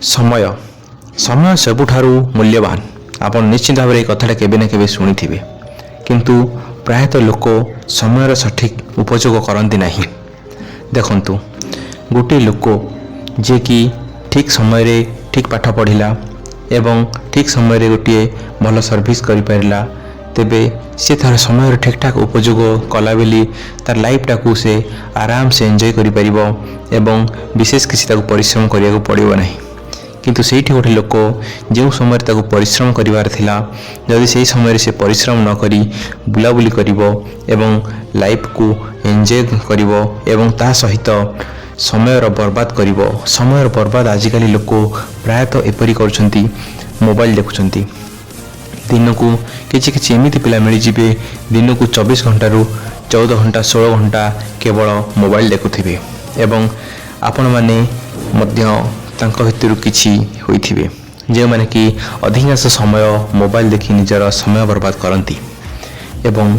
समय समय सबुठारु मूल्यवान। आपण निश्चित भाव कथा केबे न केबे शुणिथिबे, किंतु प्रायतः लोक समयर सठिक उपयोग करती नहीं। देखंतु गोटे लोक जे कि ठीक समय ठीक पाठ पढ़िला एवं ठीक समय गोटे भल सर्विस करि परिला, तेबे से तार समय ठीक ठाक उपयोग कला बेली तार लाइफ टाकू से आराम से एंजॉय करि परिबो एवं विशेष किसी ताकू परिश्रम करिया पड़िबो नहीं। किंतु सेठी गोटे लोक जो समय ताकू परिश्रम करिवार थिला, जदि से समय से परिश्रम न करी बुलाबुली करिवो एवं लाइफ को एंजॉय करिवो एवं ता सहित समय बर्बाद करिवो। समय बर्बाद आजिकल लोक प्रायतः एपरी करछंती, मोबाइल देखुछंती। दिन को किछि एमिति पिला मिल जिबे दिन को 24 घंटा रु 14 घंटा 16 घंटा केवल मोबाइल देखुथिबे एवं आपण माने मध्य तांको भितर किछि होइथिबे जे माने कि अधिकांश समय मोबाइल देखि निजर समय बर्बाद करंती एवं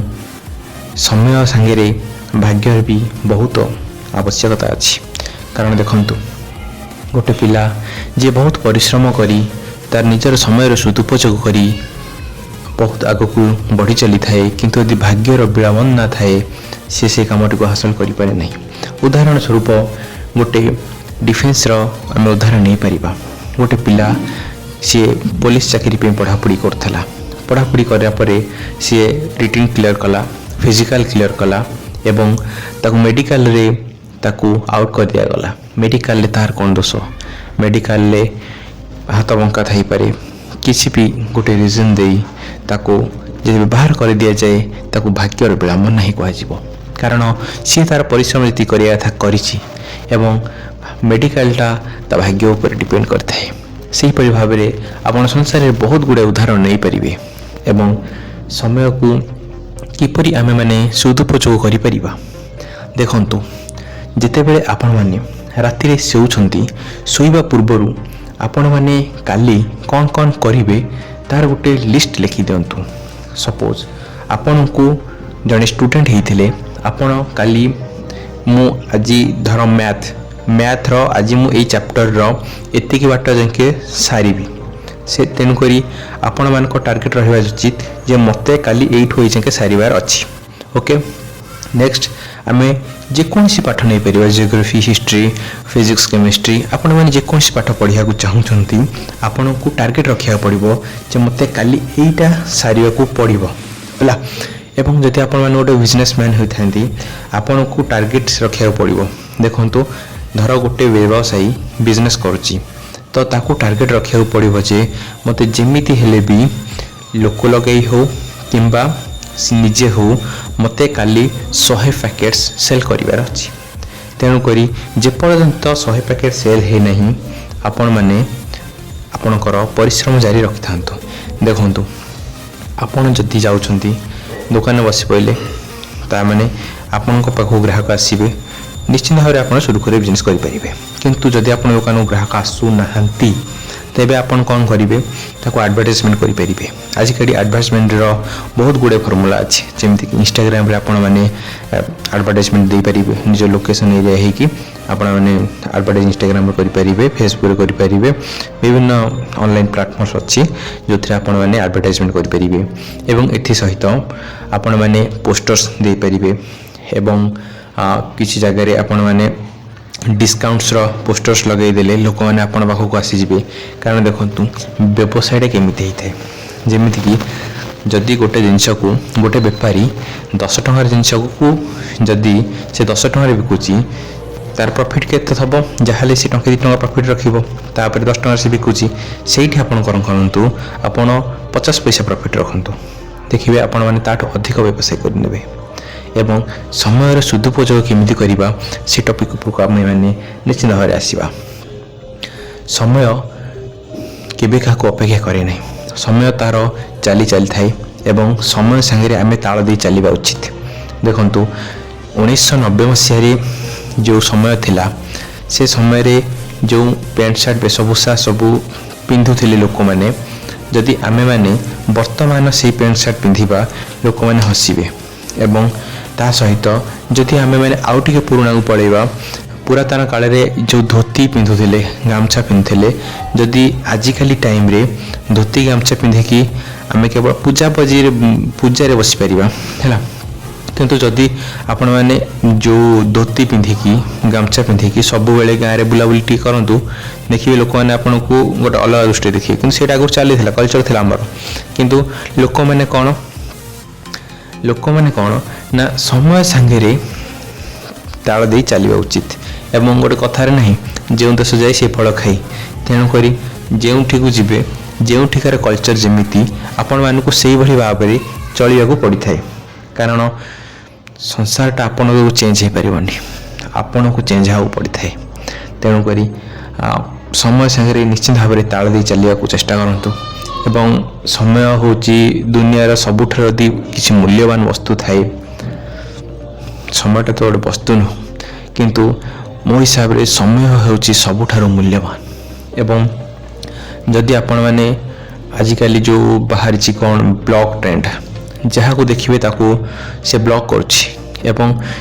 समय संगे भाग्य भी बहुत आवश्यकता अछि। कारण देखंतु गोटे पिला जे बहुत परिश्रम करी तार निजर समय सदुपयोग करी बहुत आगकू बढ़ी चली थाए, किंतु यदि भाग्यर विड़ामन ना थाए से कामटी को हासिल करि पारे नहीं। उदाहरण स्वरूप गोटे डिफेन्स आम उदाहरण नहीं पारिबा। गोटे पिला सी पुलिस चाकरी पे पढ़ापढ़ी करथला, पढ़ापढ़ी करा परे सी रिटन क्लियर कला, फिजिकल क्लियर कला एवं ताकू मेडिकल रे ताकू आउट कर दिया गला। मेडिकल रे तार कौन दोष, मेडिकल रे हाथ बंका थाई पारे, किसी भी गोटे रीजन दे ताकू जब व्यवहार कर दिया जाए ताकू भाग्यर विड़ामन नहीं कह। कारण सी तार परिश्रम जी करिया था करिछि एवं मेडिकलटा ता भाग्य उपर डिपेंड करता है। सही परि भाव में आपण संसार में बहुत गुड़े उदाहरण नहीं पारिबे एवं समय को किपरि आमे माने सदुपयोग करि परिबा। देखंतु जेते बेले आपण माने राति रे सोउछंती, सोइबा पूर्वरु आपण माने काली कौन कौन करिवे तार गोटे लिस्ट लिखि दियंतु। सपोज आपण को जने स्टूडेंट हेथिले, आपण काली मु आजी धर मैथ रो आज मु ए चैप्टर रो एतिकी बाट जाके सारिबी से तेनुकरी आपण मान को टार्गेट रहबा उचित जे मते काली 8 होई जाके सारिबार अछि। ओके, नेक्स्ट आमे जे कोनसी पाठ नै परिबा, जियोग्राफी, हिस्ट्री, फिजिक्स, केमिस्ट्री, आपण माने जे कोनसी पाठ पढिया को चाहुछंती आपण को टार्गेट रखिया पड़िबो जे मते काली एटा सारिबा को पड़िबो हला। एवं जति आपण माने गोटे बिजनेसमैन होइथांती आपण को टार्गेट रखिया पड़िबो। देखंतु धर गोटे व्यवसायी बिजनेस करुची तो ताकू टार्गेट रखिया पड़िबो जे मते जेमिति हेले भी लोक लगई हो किंबा निजे हो मते काली 100 पैकेट्स सेल करिवार अछि। तेणु करी जे पर्यंत 100 पैकेट सेल हे नहीं आपण माने आपणकर परिश्रम जारी रखिथांतु। देखंतु आपण जति जाउछंती दुकान बसी पइले ता माने आपणक पाखु ग्राहक आसीबे, निश्चित भाव में आप सुरखुरी बिजनेस करेंगे। किंतु जदि आप दुकान ग्राहक आसू ना तेबे आपन कौन करेंगे ताको एडवर्टाइजमेंट करेंगे। आजिकल एडवर्टाइजमेंट रो बहुत गुड़े फर्मूला अच्छे, जमीक इंस्टाग्राम रे आपण माने एडवर्टाइजमेंट दे पारिबे, निज लोकेशन एरिया है कि आपण माने एडवर्टाइज इंस्टाग्राम रे करि पारिबे, फेसबुक रे करि पारिबे, विभिन्न ऑनलाइन प्लेटफॉर्म्स अच्छी जो थे आपण माने एडवर्टाइजमेंट करि पारिबे एवं एथि सहित आपण माने पोस्टर्स दे पारिबे एवं किसी जगह आपण माने डिस्काउंट्स रो पोस्टर्स लगे देले लोक माने आपण पाखक आसी जिवे। कारण देखंतु व्यवसाय केमिति होइथे, जेमिति कि जदि गोटे जिनस को गोटे व्यापारी 10 टंकार जिनस को जदि से 10 टंकार बिकुची तार प्रॉफिट केते थबो, जहाले से टंके 2 टंका प्रॉफिट रखिबो, तापर 10 टंकार से बिकुची सेठी आपण करंतु आपण 50 पैसा प्रॉफिट रखंतु। देखिबे आपण माने ताठ अधिक व्यवसाय कर नेबे एवं समय सदुपयोग केमिति करिबा से टॉपिक उपरको आमे माने निश्चित भाव आसीबा। समय केबे काको अपेक्षा करे नहीं, समय तार चली थाए एवं समय संगे आमे ताल दे चलिबा उचित। देखंतु 1990 मसीह जो समय थिला से समय रे जो पैंट शर्ट वेशभूषा सबू पिंधुथिले लोक माने, जदि आमे माने वर्तमान से पैंट शर्ट पिंधिबा लोक माने हसिबे एवं ता सहित जदि आमे माने आउ टिके पुराना को पळेबा पुरातन काल रे जो धोती पिंधुले गामछा पिंधुले जदि आजिकाली टाइम रे धोती गामछा पिंधिकी आम केवल पूजा बसी पारिबा है किंतु जदि आपण मैंने जो धोती पिंधिकी गामछा पिंधिकी सब बेले गाँव में बुलाबुली टी करूँ देखिए लोक मैंने आपन को गोटे अलग दृष्टि देखिए कि से आगुरी चली कल्चर थी आमर किंतु लोक मैंने कौन ना समय सांगे ताल दे चलवा उचित एवं गोटे कथार ना जो देश जाए से फल खाई तेणुक जो जी जो ठिकार कल्चर जमीती आपण मानक से भाव में चलने पड़ था कारण संसारटा आपन को चेंज हो पारनि आपन को चेंज हाँ पड़ था तेणुक समय सांगे निश्चित भाव में ताल दे चलने को चेष्टा करूँ एवं समय हूँ दुनियार सबुठ किसी मूल्यवान वस्तु थाए समयटा तो गोटे वस्तु नुह किंतु मो हिसाब से समय हूँ सबुठार मूल्यवान एवं जदि आपण मैंने आजिकल जो बाहरी कौन ब्लॉग ट्रेंड जहाँ को देखिए ताको से ब्लॉक करुँची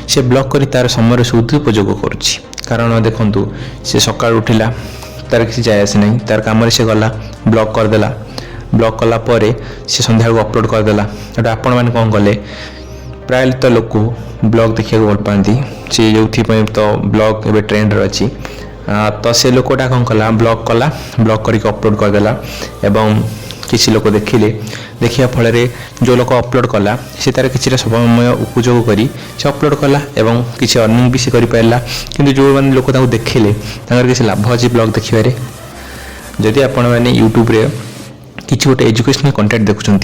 से ब्लॉक करी तार समय सदुपयोग करुँची कारण देखंतु से सकाळ उठिला तार किसी जाए आसे नहीं तार काम से गला ब्लॉक करदेला ब्लॉक कला परे से संध्या को अपलोड करदेला एटा आपण मैंने कौन कले प्राय तो लोक ब्लॉग देखा भल पाती से जो तो ब्लॉग एवं ट्रेंड अच्छी तो से लोकटा कौन कला ब्लॉग करके अपलोड करदेला एवं किसी लोक देखिले देखिया फल जो लोक अपलोड कला से तार कि समय उपयोग करी से अपलोड कला एवं किसी अर्निंग भी से कर पारा किंतु जो मैंने लोक देखिले किसी लाभ अच्छी ब्लॉग देखिए जदि आपण मैंने यूट्यूब रे किसी गोटे एजुकेशनल कंटेंट देखुं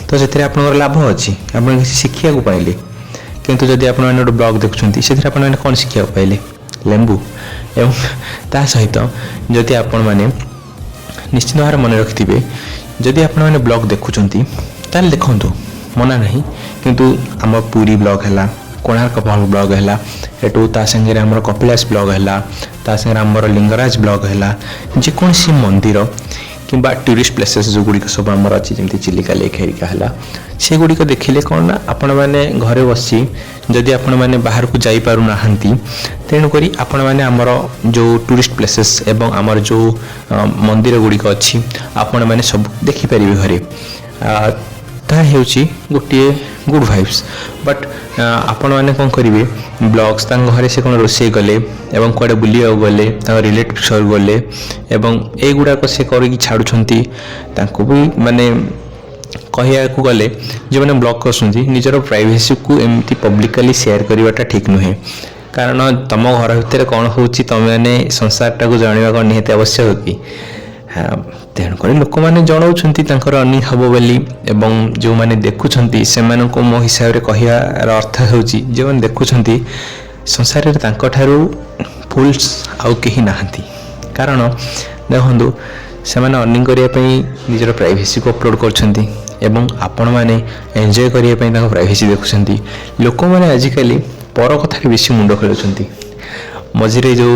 तो से आप लाभ अच्छी आप किसी शिखा पाइले किंतु जदि आप गोटे ब्लॉग देखुं से कौन शिखा पाइले लेंबू एवं ता सहित जदि आपण मैंने निश्चित भाव मन रखिथे जदि आपण मैंने ब्लॉग देखुं ताल देखु मना नहीं किंतु आम पुरी ब्लॉग है कोणार्क ब्लॉग है एटू ता संगे आमर कपिलास ब्लॉग है ता संगे आमर लिंगराज ब्लॉग है जेकोसी मंदिर किंबा टूरिस्ट प्लेसेस जो गुड़िक सब आमर अच्छी जमी चिलिका लेक हेरिका है से गुड़िक देखिले कौन ना आपण मैंने घरे बसी जदि आपण मैंने बाहर को जाई पारु नाहंती तेणुक आपण मैंने आमर जो टूरिस्ट प्लेसेस एवं आमर जो मंदिर गुड़िक अच्छी आपण मैंने सब देखिपारे घरे ताहूँ गोटे गुड वाइब्स बट आपण मैंने कौन करेंगे ब्लॉग्स घरे से कौन रोषे गले एवं कड़े बुलिया गले रिलेटिव गले एवं युड़ाक से करके छाड़ुंट भी माने कहया को गले जो मैंने ब्लॉग कर निजर प्राइवेसी को एमती पब्लिकली शेयर करवाटा ठीक नुहे कारण तुम घर भितर कौन हो तुम मैंने संसारटा को जानवा कौन निहत आवश्यक कि तेणुक लोक मैंने जनाऊर अर्निंग हम बोली एवं जो मैंने देखुं से मो हिसाब से कहार अर्थ हो जो मैंने देखुं संसार फुल्स आउ कहीं नहांती कारण देखो से अर्निंग करने निजर प्राइवेसी को अपलोड कर आपण मैंने एंजॉय करने प्राइवेसी देखुं लोक मैंने आजिकल पर कथार बेसी मुंड खेलुंट मझे जो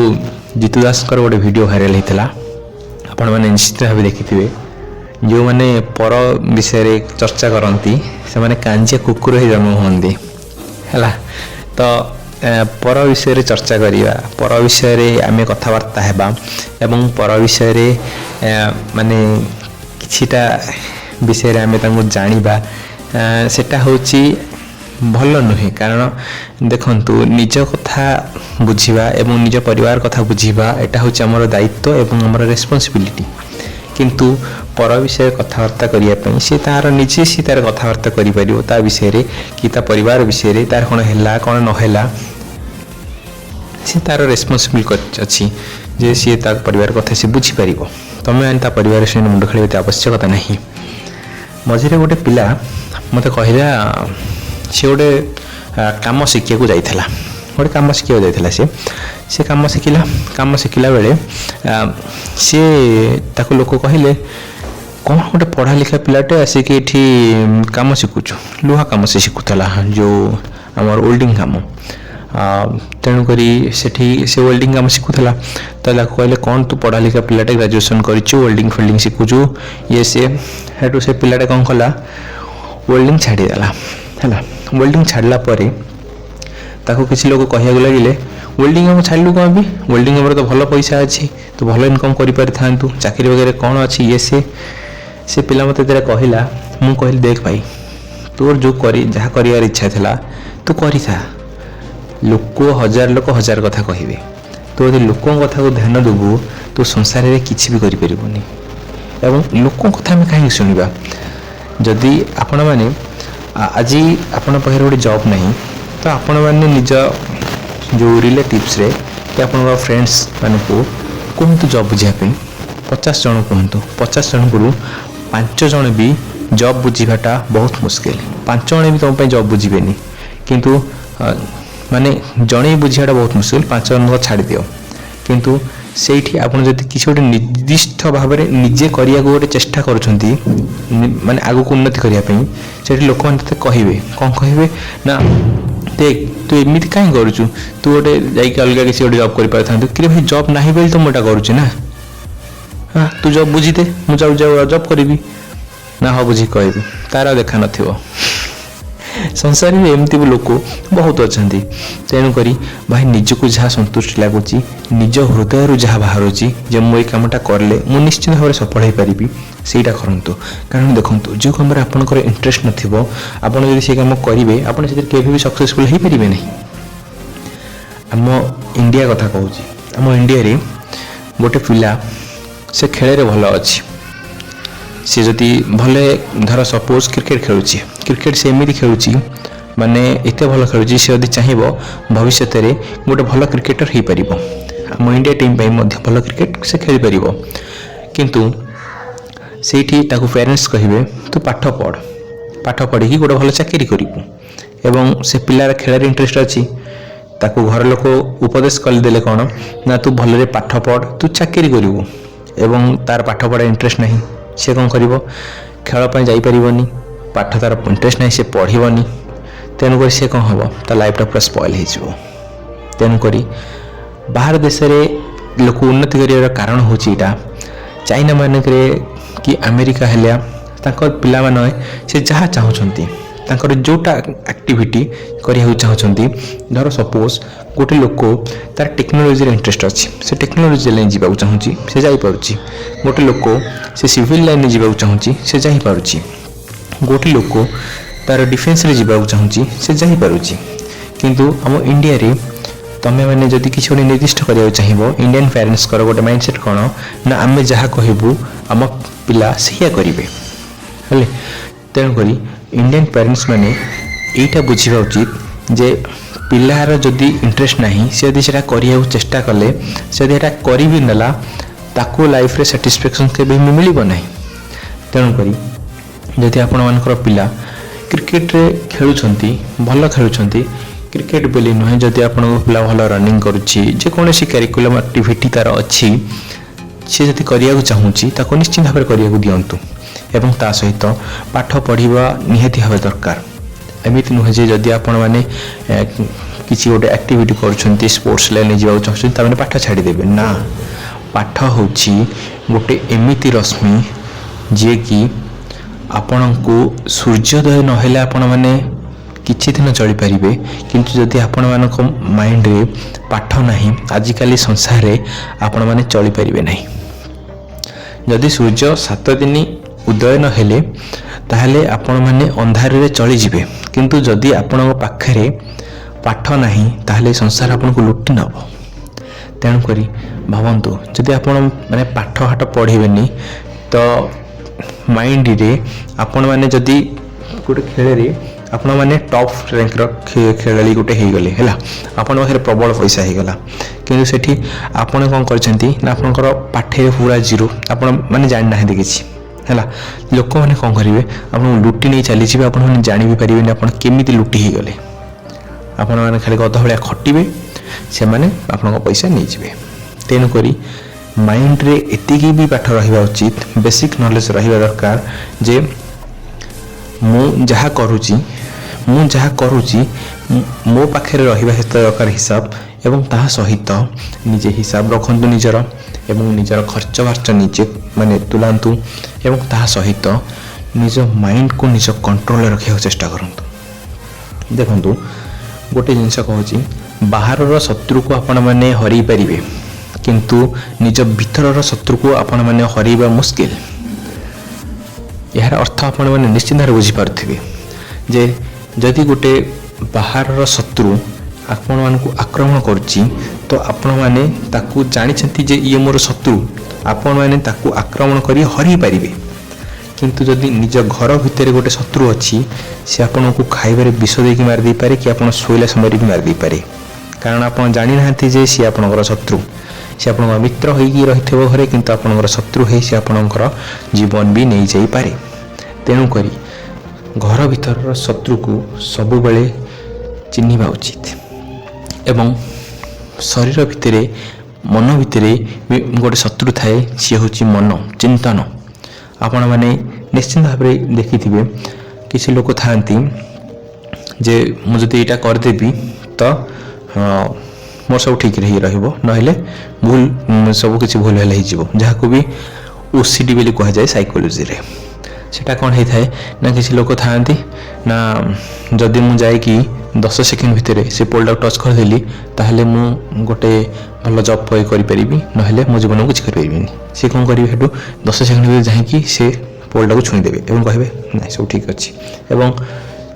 जीतू दास गोटे वीडियो भाइराल होता आपण मैंने निश्चित भाव देखिथे जो मैंने पर विषय चर्चा करती से मैंने कांजिया कुकुर ही जन्म होती है तो पर विषय चर्चा करवा पर विषय आम कथबार्ता हेबा एवं पर विषय माने किछिटा विषय आम जानिबा सेटा होची भल नुहे कारण देखंतु निज कथा बुझिबा एवं निज परिवार कथा बुझिबा एटा होची हमर दायित्व एवं हमर रेस्पॉन्सिबिलिटी किंतु पर विषय कथबार्ता करिया पई से तार निजे से तार कथबार्ता करि परिबो ता विषय रे कि ता परिवार विषय रे तार कोन हैला कोन न हैला से तार रेस्पॉन्सिबिलिटी अछि जे से तार परिवार कथा से बुझी परिबो तमे अनता परिवार से मुंड खेलबे आवश्यकता नहीं मझिरे गोटे पिला मते कहिला से गोटे कम शिखा को जाइला गोटे कम शिखा जाइला से कम शिखला बेले सी ताको लोक कहले कौन गोटे पढ़ा लिखा पिलाटे आसिक ये कम शिखुचु लुहा कम से शिखुला जो आमर वेल्डिंग कम तेणुक से वेल्डिंग कम शिखुला तो कहले कौन तू पढ़ा लिखा पिलाटे ग्रेजुएशन करूँ वेल्डिंग फिल्डिंग शिखुचु ये सेठू से पिलाटे कौन कला वेल्डिंग छाड़ीदेला है वेल्डिंग छाड़ला ताको किसी लोग कहया लगे वेल्डिंग काम छाड़ू कौन भी वेल्डिंग काम तो भल पैसा अच्छी तो भल इनकम कर चाकरी वगैरह कौन अच्छी ये से पिला मत कहला मु कहली देख भाई तोर जो जहाँ कर इच्छा था तू करा लोक हजार कथा कहे तो यदि लोक कथा को ध्यान देबू तो संसार में किसी भी करें एवं लोक कथा आम कहीं शुणा जदि आपण मैंने आज आपण पाखे गोटे जॉब नहीं तो आपण मैंने निज जो रिलेटिव्स रे कि आप फ्रेंड्स मान को कहतु जॉब बुझापी 50 जन कहतु 50 जन को 5 जन भी जॉब बुझाटा बहुत मुश्किल 5 जन भी तुम जॉब बुझे किंतु माने जड़े बुझाटा बहुत मुश्किल 5 जन को छाड़ दियो किंतु सेठी आपण जदि किसी गोटे निर्दिष्ट भाव में निजे करिया गोटे चेष्टा करुछंती माने आगु को उन्नति करिया पई सेठी लोक मन तते कहिबे कोन कहिबे ना देख तू एमिति काई करूछु तू गोटे जाई के अलगा किसी गोटे जॉब करि पाथांतु कि भाई जॉब नाही बेल तो मोटा करूछु ना हां तू जॉब बुझी दे मु जाऊ जॉब करिवि ना हो बुझी कहबी तारा देखा नथिवो संसार में एमती भी लोक बहुत अच्छा तेणुक भाई निजक जहाँ संतुष्टि लगुच निज हृदय जहाँ बाहर जे मुझे कमटा कले मु निश्चित भाव में सफल हो पारि सेटा करूँ कारण देखो जो कम आपंकर इंटरेस्ट नथिबो आपन जदि से काम करेंगे आपन से केभी भी सक्सेसफुल हो पारे नहीं आम इंडिया कथा कहूँ आम इंडिया रे गोटे पिला से खेल भल अच्छी सी जदि भले धर सपोज क्रिकेट खेलुची क्रिकेट से एमती खेलुची माने एते भल खेलुची से यदि चाहिबो भविष्य रे गोटे भल क्रिकेटर हो पारिबो आम इंडिया टीम पई मध्य भल क्रिकेट से खेली पारिबो किंतु सेठी ताकू पेरेंट्स कहिबे तू पाठ पढ़ी गोटे भल चाकरी करिबो एवं से पिलार खेलार इंटरेस्ट अच्छी ताकू घर लोक उपदेश करदेले कौन ना तू भलरे पाठ पढ़ तू चाकरी करिबो एवं तार पाठ पढ़ा इंटरेस्ट नहीं से कौन कर खेल जापरनि पाठ तार इंटरेस्ट नहीं से पढ़नी तेणुक सी कौन हम ता लाइफटा पूरा स्पॉइल हो तेणुक बाहर देश में लोक उन्नति कर कारण हूँ यहाँ चाइना मानक कि अमेरिका है पिला मान से जहाँ चाहते तांकर जोटा एक्टिविटी करिया चाहते धर सपोज गोटे लोक तार टेक्नोलोजी इंटरेस्ट अच्छी से टेक्नोलोजी लाइन जावाक चाहूँगी से जापी गोटे लोक से सिविल लाइन जावाक चाहूँगी से जापी गोटे लोक तार डिफेन्स रे जावाक चाहूँगी से जापी किंतु आम इंडिया रे तमें मैंने जदि किसी गोटे निर्दिष्ट करा चाहिए इंडियन पेरेंट्स गोटे माइंडसेट कौन ना आम जहाँ कहबू आम पिला से करेंगे हेले तेणुक इंडियन पेरेंट्स माने यहीटा बुझा उचित जे पिलार जदि इंटरेस्ट नहीं से यदि सेटा करिया चेष्टा कले से यदि करी भी नेला ताको लाइफ रे सैटिस्फैक्शन केबे मिलिबो नहीं तेणुक जदि आपण मानकर पिला क्रिकेट रे खेलुछंती भल खेलुछंती क्रिकेट बोली नुहे जदि आपण पिला भल रनिंग करूची जे कोनोसी करिकुलम एक्टिविटी तार अच्छी से जदि करिया चाहूँगी ताको निश्चित भाव करिया दियंतु एवं ता सहित पाठ पढ़ा निहाती भाव दरकार एमती नुहे जे जदि आपण माने किसी गोटे एक्टिविटी करुछंती स्पोर्ट्स लाइन जावा चाहछंती ताने पाठ छाड़ी देबे ना पाठ होची गोटे एमिति रश्मि जे कि आपण को सूर्योदय नहेले आपण माने किछि दिन चली पारिबे किंतु जदि आपण मानक माइंड रे पाठ नाही आजिकाली संसार रे आपण माने चली पारिबे नाही जदि सूर्य 7 दिन उदय न हेले ताहले आपण माने अंधार रे चली जिबे किंतु जदि आपण पाखरे पाठ नाही ताहले संसार आपण को लुटि नब तेणु करी भावंतु जदि आपण माने पाठ हाट पढ़िबेनी तो माइंड रे आपण माने जदि गोटे खेल रे आपण माने टॉप रैंक रो खेलाड़ी गोटे हो गले हैला आपण पाखे प्रबल पैसा हो गला किंतु सेठी आपण कोन करछंती ना आपनकर पाठे पूरा जीरो आपण माने जानि नाही देखिछि हैला लोक माने कोन करिवे आपण लुटि नै चली जिवे आपण माने जानि भी परिबे ना आपण केमिति लुटि हो गले आपण माने खाली गध भलिया खटिबे से माने आपन पैसा नै जिवे तेनु करी माइंड रे एतिकी भी पाठ रहिबा उचित बेसिक नॉलेज रहिबा दरकार जे मु जहाँ करुची मो पाखे रहिबा दरकार हिसाब एवं ताहा सहित निजे हिसाब रखंतु निजर एवं निजर खर्च बार्च निजे माने तुलांतु एवं ताहा सहित निज माइंड को निज कंट्रोल रखिया चेष्टा करंतु देखंतु गोटे जिनस कहूँ ବାହାରର ଶତ୍ରୁକୁ ଆପଣମାନେ ହରାଇ ପାରିବେ, କିନ୍ତୁ ନିଜ ଭିତରର ଶତ୍ରୁକୁ ଆପଣମାନେ ହରାଇବା ମୁସ୍କିଲ। ଏହାର ଅର୍ଥ ଆପଣମାନେ ନିଶ୍ଚିନ୍ତ ଭାବରେ ବୁଝିପାରୁଥିବେ ଯେ ଯଦି ଗୋଟେ ବାହାରର ଶତ୍ରୁ ଆପଣମାନଙ୍କୁ ଆକ୍ରମଣ କରୁଛି ତ ଆପଣମାନେ ତାକୁ ଜାଣିଛନ୍ତି ଯେ ଇଏ ମୋର ଶତ୍ରୁ, ଆପଣମାନେ ତାକୁ ଆକ୍ରମଣ କରି ହରାଇ ପାରିବେ। କିନ୍ତୁ ଯଦି ନିଜ ଘର ଭିତରେ ଗୋଟେ ଶତ୍ରୁ ଅଛି, ସେ ଆପଣଙ୍କୁ ଖାଇବାରେ ବିଷ ଦେଇକି ମାରି ଦେଇପାରେ କି ଆପଣ ଶୋଇଲା ସମୟରେ ବି ମାରି ଦେଇପାରେ, କାରଣ ଆପଣ ଜାଣିନାହାନ୍ତି ଯେ ସିଏ ଆପଣଙ୍କର ଶତ୍ରୁ। ସେ ଆପଣଙ୍କ ମିତ୍ର ହୋଇକି ରହିଥିବ ଘରେ, କିନ୍ତୁ ଆପଣଙ୍କର ଶତ୍ରୁ ହୋଇ ସେ ଆପଣଙ୍କର ଜୀବନ ବି ନେଇଯାଇପାରେ। ତେଣୁକରି ଘର ଭିତରର ଶତ୍ରୁକୁ ସବୁବେଳେ ଚିହ୍ନିବା ଉଚିତ। ଏବଂ ଶରୀର ଭିତରେ, ମନ ଭିତରେ ବି ଗୋଟେ ଶତ୍ରୁ ଥାଏ, ସିଏ ହେଉଛି ମନ, ଚିନ୍ତନ। ଆପଣମାନେ ନିଶ୍ଚିନ୍ତ ଭାବରେ ଦେଖିଥିବେ କିଛି ଲୋକ ଥାଆନ୍ତି ଯେ ମୁଁ ଯଦି ଏଇଟା କରିଦେବି ତ ମୋର ସବୁ ଠିକରେ ହେଇ ରହିବ, ନହେଲେ ଭୁଲ ସବୁ କିଛି ଭୁଲ ହେଲେ ହେଇଯିବ, ଯାହାକୁ ବି OCD ବୋଲି କୁହାଯାଏ ସାଇକୋଲୋଜିରେ। ସେଟା କ'ଣ ହେଇଥାଏ ନା କିଛି ଲୋକ ଥାଆନ୍ତି ନା ଯଦି ମୁଁ ଯାଇକି 10 ସେକେଣ୍ଡ ଭିତରେ ସେ ପୋଲଟାକୁ ଟଚ୍ କରିଦେଲି ତାହେଲେ ମୁଁ ଗୋଟେ ଭଲ ଜବ୍ କରିପାରିବି, ନହେଲେ ମୋ ଜୀବନକୁ କିଛି କରିପାରିବିନି। ସେ କ'ଣ କରିବେ, ସେଠୁ 10 ସେକେଣ୍ଡ ଭିତରେ ଯାଇକି ସେ ପୋଲଟାକୁ ଛୁଇଁଦେବେ ଏବଂ କହିବେ ନାଇଁ ସବୁ ଠିକ୍ ଅଛି। ଏବଂ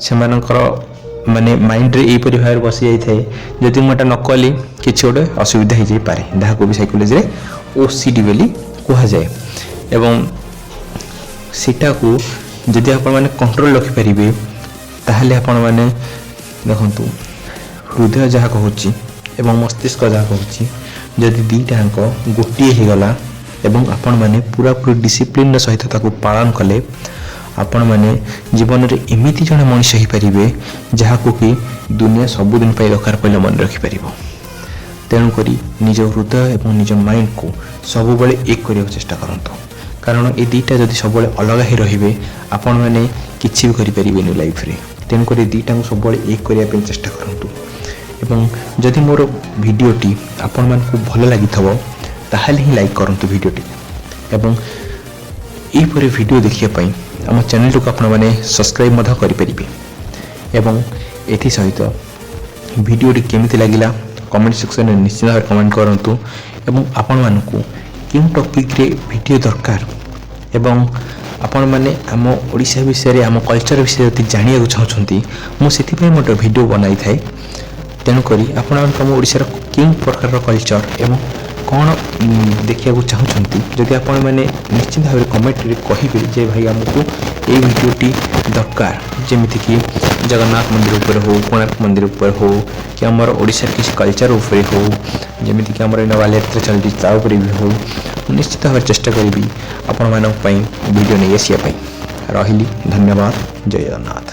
ସେମାନଙ୍କର ମାନେ ମାଇଣ୍ଡରେ ଏହିପରି ଭାବରେ ବସି ଯାଇଥାଏ ଯଦି ମୁଁ ଏଟା ନ କଲି କିଛି ଗୋଟେ ଅସୁବିଧା ହେଇଯାଇପାରେ, ଯାହାକୁ ବି ସାଇକୋଲୋଜିରେ OCD ବୋଲି କୁହାଯାଏ। ଏବଂ ସେଟାକୁ ଯଦି ଆପଣମାନେ କଣ୍ଟ୍ରୋଲ ରଖିପାରିବେ ତାହେଲେ ଆପଣମାନେ ଦେଖନ୍ତୁ, ହୃଦୟ ଯାହା କହୁଛି ଏବଂ ମସ୍ତିଷ୍କ ଯାହା କହୁଛି, ଯଦି ଦୁଇଟାଙ୍କ ଗୋଟିଏ ହେଇଗଲା ଏବଂ ଆପଣମାନେ ପୁରାପୁରି ଡିସିପ୍ଲିନର ସହିତ ତାକୁ ପାଳନ କଲେ, ଆପଣମାନେ ଜୀବନରେ ଏମିତି ଜଣେ ମଣିଷ ହେଇପାରିବେ ଯାହାକୁ କି ଦୁନିଆ ସବୁଦିନ ପାଇଁ ଦରକାର ପଡ଼ିଲେ ମନେ ରଖିପାରିବ। ତେଣୁକରି ନିଜ ହୃଦୟ ଏବଂ ନିଜ ମାଇଣ୍ଡକୁ ସବୁବେଳେ ଏକ କରିବାକୁ ଚେଷ୍ଟା କରନ୍ତୁ, କାରଣ ଏ ଦୁଇଟା ଯଦି ସବୁବେଳେ ଅଲଗା ହେଇ ରହିବେ ଆପଣମାନେ କିଛି ବି କରିପାରିବେନି ଲାଇଫରେ। ତେଣୁକରି ଦୁଇଟାକୁ ସବୁବେଳେ ଏକ କରିବା ପାଇଁ ଚେଷ୍ଟା କରନ୍ତୁ। ଏବଂ ଯଦି ମୋର ଭିଡ଼ିଓଟି ଆପଣମାନଙ୍କୁ ଭଲ ଲାଗିଥିବ ତାହେଲେ ହିଁ ଲାଇକ୍ କରନ୍ତୁ ଭିଡ଼ିଓଟି। ଏବଂ ଏହିପରି ଭିଡ଼ିଓ ଦେଖିବା ପାଇଁ ଆମ ଚ୍ୟାନେଲଟିକୁ ଆପଣମାନେ ସବସ୍କ୍ରାଇବ୍ ମଧ୍ୟ କରିପାରିବେ। ଏବଂ ଏଥିସହିତ ଭିଡ଼ିଓଟି କେମିତି ଲାଗିଲା କମେଣ୍ଟ ସେକ୍ସନରେ ନିଶ୍ଚିତ ଭାବରେ କମେଣ୍ଟ କରନ୍ତୁ। ଏବଂ ଆପଣମାନଙ୍କୁ କେଉଁ ଟପିକ୍ରେ ଭିଡ଼ିଓ ଦରକାର ଏବଂ ଆପଣମାନେ ଆମ ଓଡ଼ିଶା ବିଷୟରେ, ଆମ କଲଚର ବିଷୟରେ ଯଦି ଜାଣିବାକୁ ଚାହୁଁଛନ୍ତି, ମୁଁ ସେଥିପାଇଁ ଗୋଟେ ଭିଡ଼ିଓ ବନାଇଥାଏ। ତେଣୁକରି ଆପଣମାନେ ଆମ ଓଡ଼ିଶାର କେଉଁ ପ୍ରକାରର କଲଚର ଏବଂ କ'ଣ ଦେଖିବାକୁ ଚାହୁଁଛନ୍ତି, ଯଦି ଆପଣମାନେ ନିଶ୍ଚିତ ଭାବରେ କମେଣ୍ଟରେ କହିବେ ଯେ ଭାଇ ଆମକୁ ଏଇ ଭିଡ଼ିଓଟି ଦରକାର, ଯେମିତିକି ଜଗନ୍ନାଥ ମନ୍ଦିର ଉପରେ ହେଉ, କୋଣାର୍କ ମନ୍ଦିର ଉପରେ ହେଉ, କି ଆମର ଓଡ଼ିଶାର କିଛି କଲଚର ଉପରେ ହେଉ, ଯେମିତିକି ଆମର ଏଇନା ବାଲିଯାତ୍ରା ଚାଲିଛି ତା ଉପରେ ବି ହେଉ, ମୁଁ ନିଶ୍ଚିତ ଭାବରେ ଚେଷ୍ଟା କରିବି ଆପଣମାନଙ୍କ ପାଇଁ ଭିଡ଼ିଓ ନେଇ ଆସିବା ପାଇଁ। ରହିଲି, ଧନ୍ୟବାଦ, ଜୟ ଜଗନ୍ନାଥ।